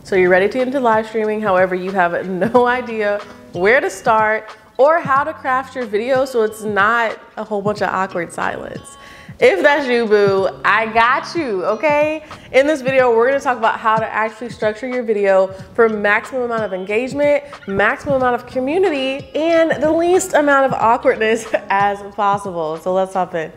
So you're ready to get into live streaming. However, you have no idea where to start or how to craft your video so it's not a whole bunch of awkward silence. If that's you, boo, I got you, okay? In this video, we're gonna talk about how to actually structure your video for maximum amount of engagement, maximum amount of community, and the least amount of awkwardness as possible. So let's hop in.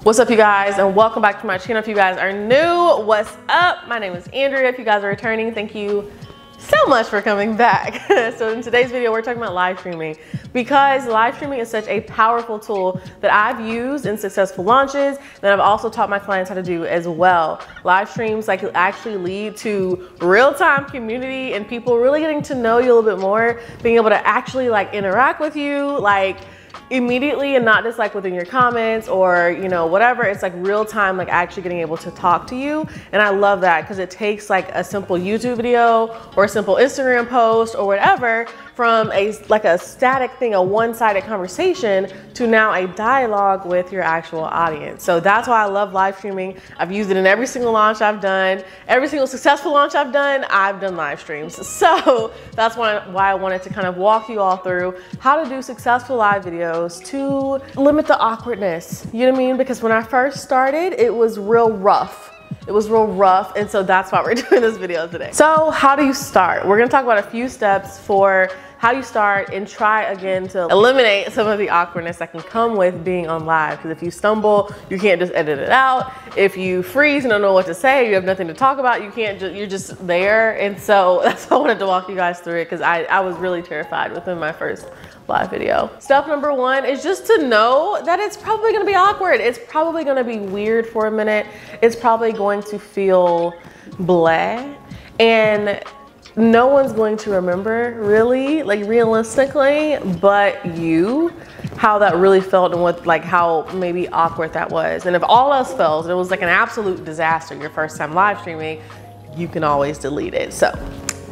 What's up, you guys, and welcome back to my channel. If you guys are new, what's up? My name is Andrea. If you guys are returning, thank you so much for coming back. So in today's video, we're talking about live streaming because live streaming is such a powerful tool that I've used in successful launches that I've also taught my clients how to do as well. Live streams actually lead to real-time community and people really getting to know you a little bit more, being able to actually interact with you immediately and not just within your comments or whatever. It's real time, actually getting able to talk to you. And I love that because it takes a simple YouTube video or a simple Instagram post or whatever from a static thing, a one-sided conversation, to now a dialogue with your actual audience. So that's why I love live streaming. I've used it in every single launch I've done. Every single successful launch I've done live streams. So that's why I wanted to kind of walk you all through how to do successful live videos to limit the awkwardness. You know what I mean? Because when I first started, it was real rough. It was real rough, and so that's why we're doing this video today. So how do you start? We're gonna talk about a few steps for how you start and try again to eliminate some of the awkwardness that can come with being on live. Because if you stumble, you can't just edit it out. If you freeze and don't know what to say, you have nothing to talk about, you're just there. And so that's why I wanted to walk you guys through it, because I was really terrified within my first live video. Step number one is just to know that it's probably gonna be awkward. It's probably gonna be weird for a minute. It's probably going to feel blah. And no one's going to remember really, realistically, but you, how that really felt and how maybe awkward that was. And if all else fails, and it was an absolute disaster your first time live streaming, you can always delete it. So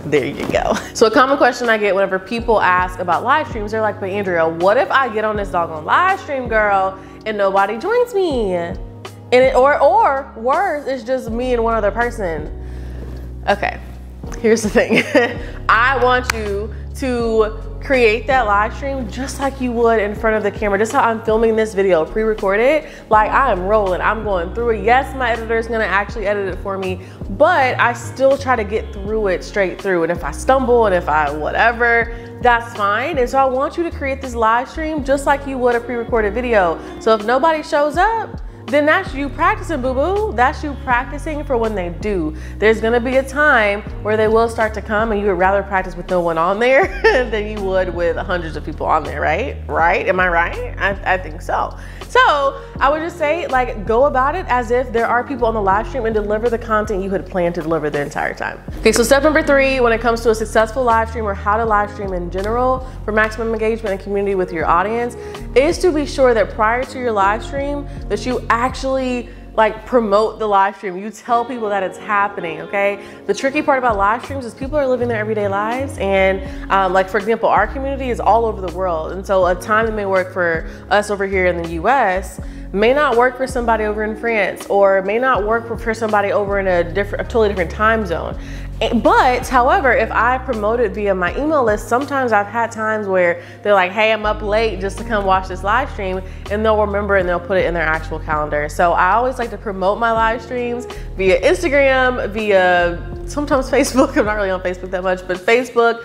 there you go. So a common question I get whenever people ask about live streams, they're like, but Andrea, what if I get on this doggone live stream, girl, and nobody joins me? And or worse, it's just me and one other person. Okay, here's the thing. I want you to create that live stream just like you would in front of the camera. Just how I'm filming this video, pre-recorded, I am rolling, I'm going through it. Yes, my editor is gonna actually edit it for me, but I still try to get through it straight through. And if I stumble and if I whatever, that's fine. And so I want you to create this live stream just like you would a pre-recorded video. So if nobody shows up, then that's you practicing, boo-boo. That's you practicing for when they do. There's gonna be a time where they will start to come and you would rather practice with no one on there than you would with hundreds of people on there, right? Right, am I right? I think so. So I would just say, go about it as if there are people on the live stream and deliver the content you had planned to deliver the entire time. Okay, so step number three, when it comes to a successful live stream or how to live stream in general for maximum engagement and community with your audience, is to be sure that prior to your live stream that you actually promote the live stream. You tell people that it's happening, okay? The tricky part about live streams is people are living their everyday lives, and for example, our community is all over the world, and so a time that may work for us over here in the US may not work for somebody over in France, or may not work for somebody over in a totally different time zone. But however, if I promote it via my email list, sometimes I've had times where they're like, hey, I'm up late just to come watch this live stream, and they'll remember and they'll put it in their actual calendar. So I always like to promote my live streams via Instagram, via sometimes Facebook. I'm not really on Facebook that much, but Facebook,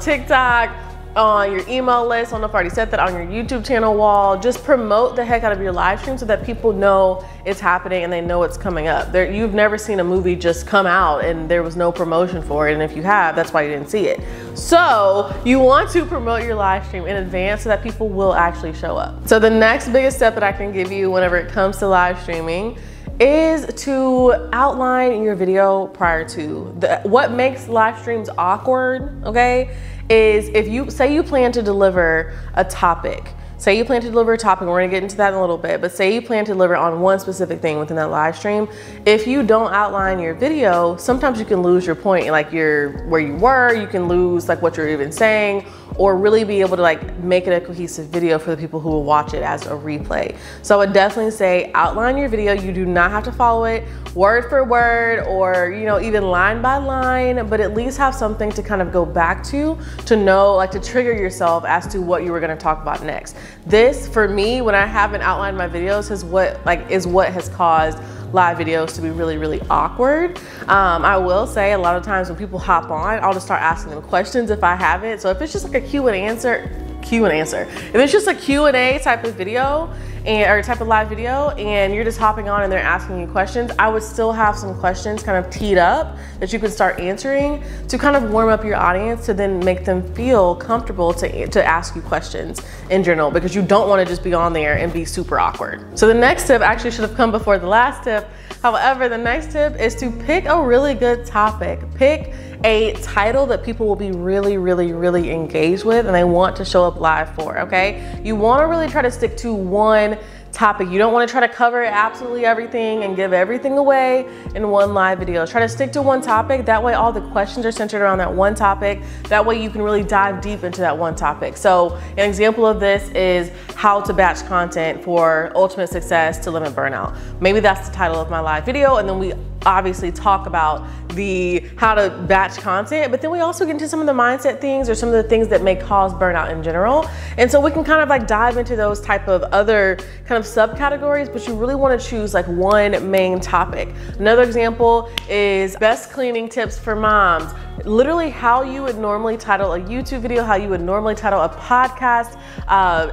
TikTok, on your email list. I don't know if I already said that, on your YouTube channel wall. Just promote the heck out of your live stream so that people know it's happening and they know it's coming up. You've never seen a movie just come out and there was no promotion for it, and if you have, that's why you didn't see it. So you want to promote your live stream in advance so that people will actually show up. So the next biggest step that I can give you whenever it comes to live streaming is to outline your video prior to. What makes live streams awkward, okay, is if you say you plan to deliver a topic. Say you plan to deliver a topic, we're gonna get into that in a little bit, but say you plan to deliver on one specific thing within that live stream. If you don't outline your video, sometimes you can lose your point, where you were, you can lose what you're even saying, or really be able to like make it a cohesive video for the people who will watch it as a replay. So I would definitely say outline your video. You do not have to follow it word for word or, you know, even line by line, but at least have something to kind of go back to know, like to trigger yourself as to what you were going to talk about next. This, for me, when I haven't outlined my videos, is what has caused live videos to be really, really awkward. I will say a lot of times when people hop on, I'll just start asking them questions if I have it. So if it's just like a Q and answer. If it's just a Q&A type of video or type of live video and you're just hopping on and they're asking you questions, I would still have some questions kind of teed up that you could start answering to kind of warm up your audience to then make them feel comfortable to ask you questions in general, because you don't want to just be on there and be super awkward. So the next tip actually should have come before the last tip. However, the next tip is to pick a really good topic. Pick a title that people will be really, really, really engaged with and they want to show up live for, okay? You want to really try to stick to one topic. You don't want to try to cover absolutely everything and give everything away in one live video. Try to stick to one topic. That way all the questions are centered around that one topic. That way you can really dive deep into that one topic. So an example of this is how to batch content for ultimate success to limit burnout. Maybe that's the title of my live video, and then we obviously talk about the how to batch content, but then we also get into some of the mindset things or some of the things that may cause burnout in general. And so we can kind of like dive into those type of other kind of subcategories, but you really want to choose like one main topic. Another example is best cleaning tips for moms. Literally how you would normally title a YouTube video, how you would normally title a podcast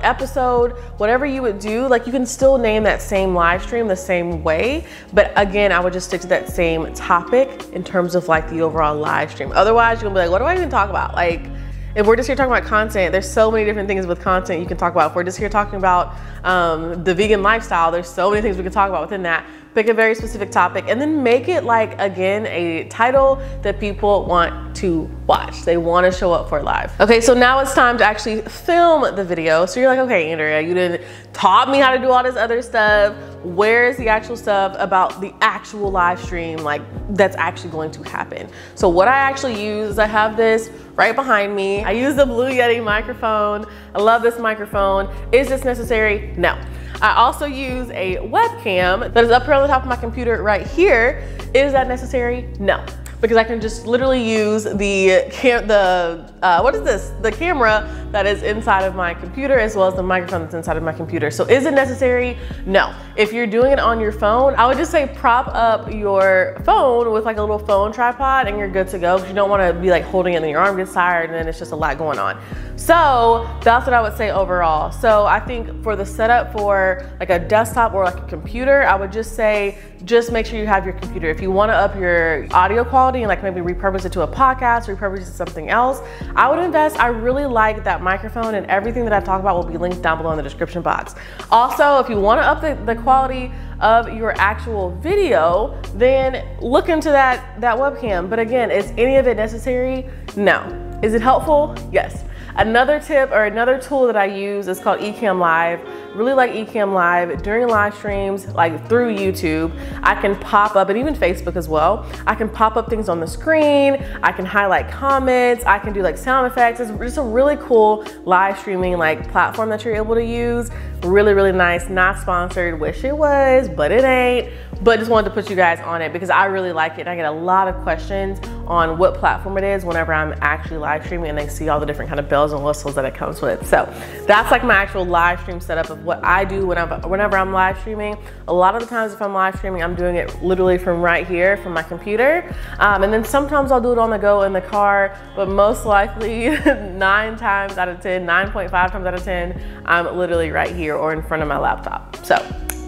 episode, whatever you would do, like you can still name that same live stream the same way. But again, I would just stick to that same topic in terms of like the overall live stream. Otherwise, you're gonna be like, what do I even talk about? Like, if we're just here talking about content, there's so many different things with content you can talk about. If we're just here talking about the vegan lifestyle, there's so many things we can talk about within that. Pick a very specific topic and then make it like, again, a title that people want to watch. They want to show up for live. Okay, so now it's time to actually film the video. So you're like, okay, Andrea, you didn't taught me how to do all this other stuff. Where is the actual stuff about the actual live stream, like that's actually going to happen? So what I actually use is I have this right behind me. I use the Blue Yeti microphone. I love this microphone. Is this necessary? No. I also use a webcam that is up here on the top of my computer right here. Is that necessary? No. Because I can just literally use the camera that is inside of my computer as well as the microphone that's inside of my computer. So is it necessary? No. If you're doing it on your phone, I would just say prop up your phone with like a little phone tripod and you're good to go, because you don't want to be like holding it and your arm gets tired and then it's just a lot going on. So that's what I would say overall. So I think for the setup for like a desktop or like a computer, I would just say, just make sure you have your computer. If you want to up your audio quality and like maybe repurpose it to a podcast, repurpose it to something else, I would invest. I really like that microphone, and everything that I talk about will be linked down below in the description box. Also, if you want to up the quality of your actual video, then look into that webcam. But again, is any of it necessary? No. Is it helpful? Yes. Another tip or another tool that I use is called Ecamm Live. Really like Ecamm Live during live streams, like through YouTube. I can pop up, and even Facebook as well, I can pop up things on the screen. I can highlight comments. I can do like sound effects. It's just a really cool live streaming like platform that you're able to use. Really, really nice. Not sponsored. Wish it was, but it ain't. But just wanted to put you guys on it because I really like it. And I get a lot of questions on what platform it is whenever I'm actually live streaming, and they see all the different kind of bells and whistles that it comes with. So that's like my actual live stream setup of what I do whenever I'm live streaming. A lot of the times if I'm live streaming, I'm doing it literally from right here from my computer. And then sometimes I'll do it on the go in the car, but most likely 9 times out of 10, 9.5 times out of 10, I'm literally right here or in front of my laptop. So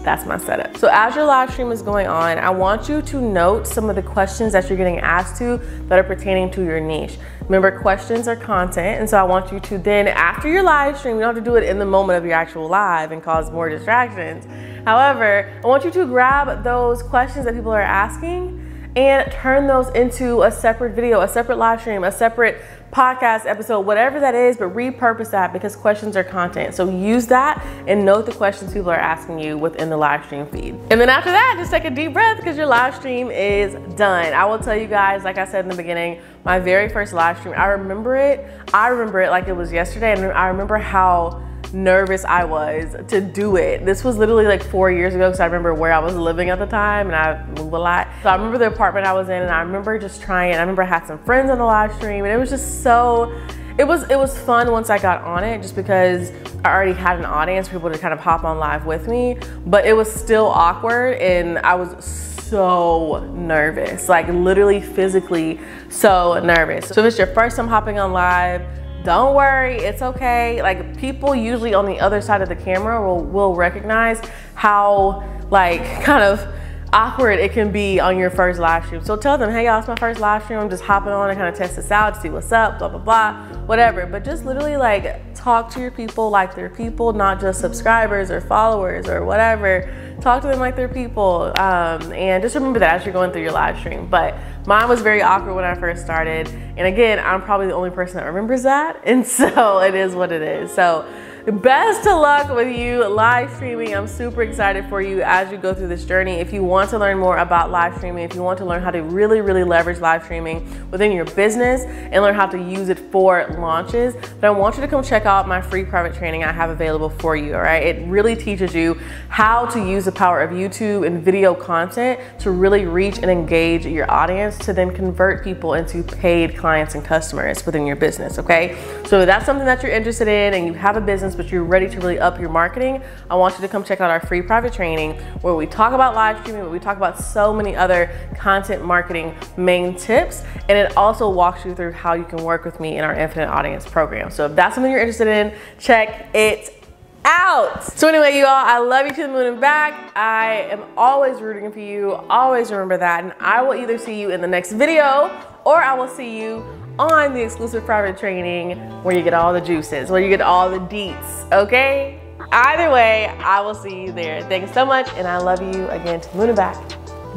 that's my setup. So as your live stream is going on, I want you to note some of the questions that you're getting asked to that are pertaining to your niche. Remember, questions are content, and so I want you to then, after your live stream, you don't have to do it in the moment of your actual live and cause more distractions. However, I want you to grab those questions that people are asking and turn those into a separate video, a separate live stream, a separate podcast episode, whatever that is, but repurpose that because questions are content. So use that and note the questions people are asking you within the live stream feed. And then after that, just take a deep breath because your live stream is done. I will tell you guys, like I said in the beginning, my very first live stream, I remember it like it was yesterday, and I remember how nervous I was to do it. This was literally like 4 years ago because I remember where I was living at the time, and I moved a lot. So I remember the apartment I was in, and I remember just trying it. I remember I had some friends on the live stream, and it was just so, it was fun once I got on it, just because I already had an audience for people to kind of hop on live with me, but it was still awkward, and I was so nervous, like literally physically so nervous. So if it's your first time hopping on live, don't worry, it's okay. Like, people usually on the other side of the camera will recognize how like kind of awkward it can be on your first live stream. So tell them, hey y'all, it's my first live stream. I'm just hopping on and kind of test this out to see what's up, blah, blah, blah, whatever. But just literally like talk to your people like they're people, not just subscribers or followers or whatever. Talk to them like they're people. And just remember that as you're going through your live stream. But mine was very awkward when I first started. And again, I'm probably the only person that remembers that. And so it is what it is. So best of luck with you live streaming. I'm super excited for you as you go through this journey. If you want to learn more about live streaming, if you want to learn how to really leverage live streaming within your business and learn how to use it for launches, then I want you to come check out my free private training I have available for you, all right? It really teaches you how to use the power of YouTube and video content to really reach and engage your audience to then convert people into paid clients and customers within your business, okay? So if that's something that you're interested in and you have a business but you're ready to really up your marketing, I want you to come check out our free private training where we talk about live streaming, where we talk about so many other content marketing main tips, and it also walks you through how you can work with me in our Infinite Audience program. So if that's something you're interested in, check it out. So anyway, you all, I love you to the moon and back. I am always rooting for you. Always remember that. And I will either see you in the next video or I will see you on the exclusive private training where you get all the juices, where you get all the deets, okay? Either way, I will see you there. Thanks so much, and I love you again to the moon and back.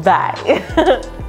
Bye.